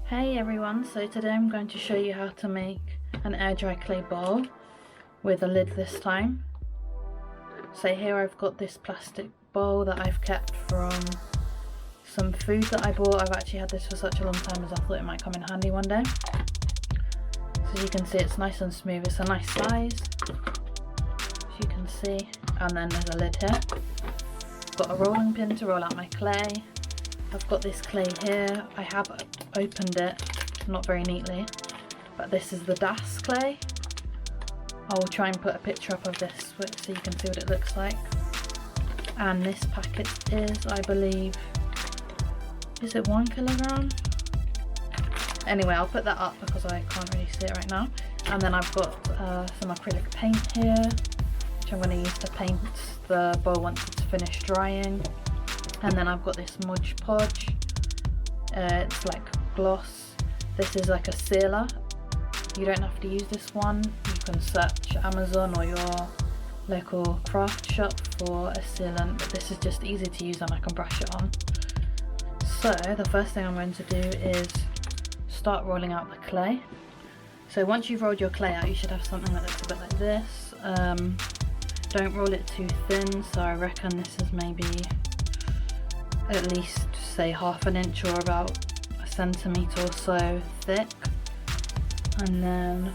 Hey everyone, so today I'm going to show you how to make an air dry clay bowl with a lid this time. So here I've got this plastic bowl that I've kept from some food that I bought. I've actually had this for such a long time as I thought it might come in handy one day. So you can see it's nice and smooth, it's a nice size, as you can see, and then there's a lid here. Got a rolling pin to roll out my clay. I've got this clay here. I have opened it, not very neatly, but this is the DAS clay. I will try and put a picture up of this so you can see what it looks like. And this packet is, I believe, is it 1 kilogram? Anyway, I'll put that up because I can't really see it right now. And then I've got some acrylic paint here, which I'm going to use to paint the bowl once it's finished drying. And then I've got this Mod Podge, it's like gloss. This is like a sealer. You don't have to use this one. You can search Amazon or your local craft shop for a sealant, but this is just easy to use and I can brush it on. So the first thing I'm going to do is start rolling out the clay. So once you've rolled your clay out, you should have something that looks a bit like this. Don't roll it too thin, so I reckon this is maybe at least say ½ an inch or about 1 centimetre or so thick. And then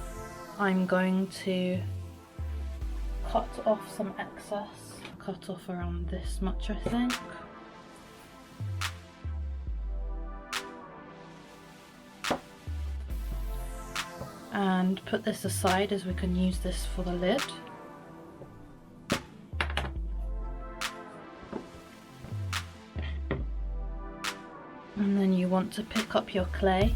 I'm going to cut off some excess, cut off around this much I think. And put this aside as we can use this for the lid. And then you want to pick up your clay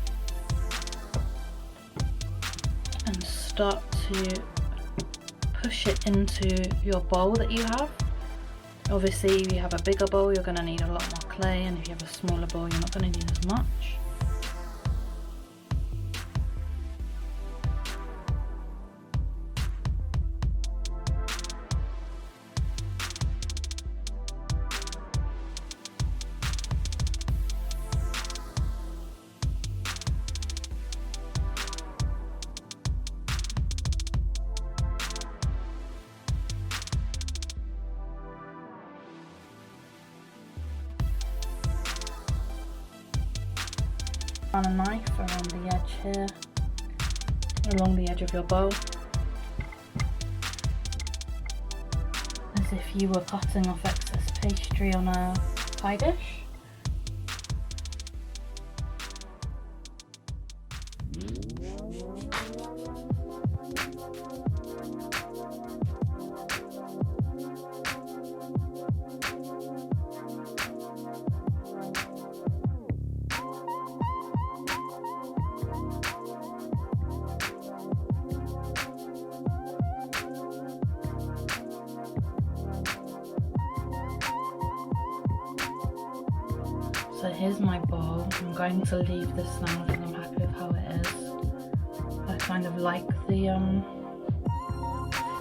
and start to push it into your bowl that you have. Obviously if you have a bigger bowl you're going to need a lot more clay, and if you have a smaller bowl you're not going to need as much. On a knife around the edge here, along the edge of your bowl, as if you were cutting off excess pastry on a pie dish. So here's my bowl. I'm going to leave this now because I'm happy with how it is. I kind of like the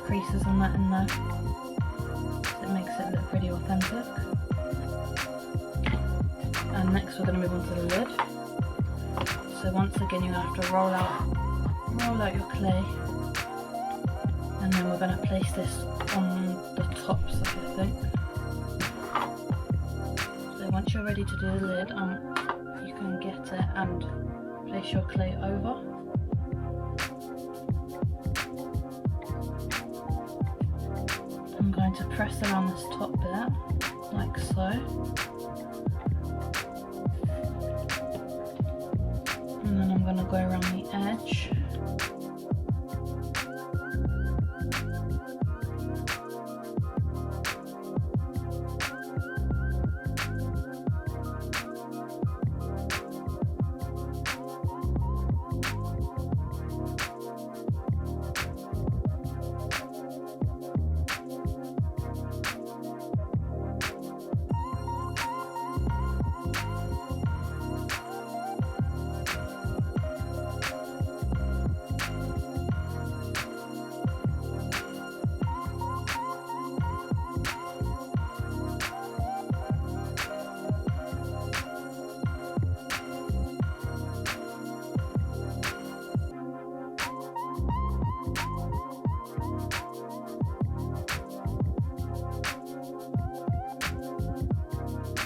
creases and that in there. It makes it look pretty authentic. And next we're going to move on to the lid. So once again you're going to have to roll out your clay, and then we're going to place this on the top side I think. Once you're ready to do the lid, you can get it and place your clay over. I'm going to press around this top bit, like so. And then I'm going to go around the edge.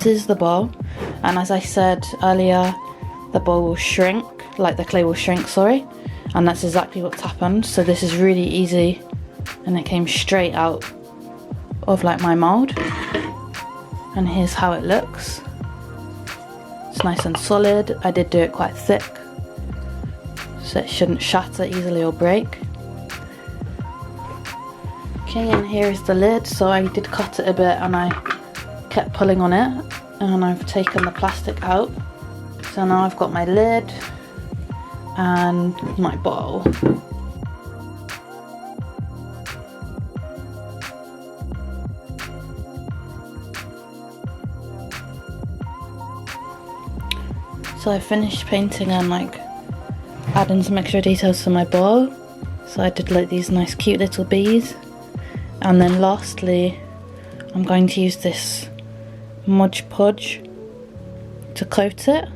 This is the bowl, and as I said earlier, the bowl will shrink, like the clay will shrink, sorry, and that's exactly what's happened. So this is really easy, and it came straight out of like my mould, and here's how it looks. It's nice and solid. I did do it quite thick, so it shouldn't shatter easily or break. Okay, and here is the lid. So I did cut it a bit and I kept pulling on it, and I've taken the plastic out. So now I've got my lid and my bowl. So I finished painting and like adding some extra details to my bowl. So I did like these nice cute little bees. And then lastly, I'm going to use this Mod Podge to coat it.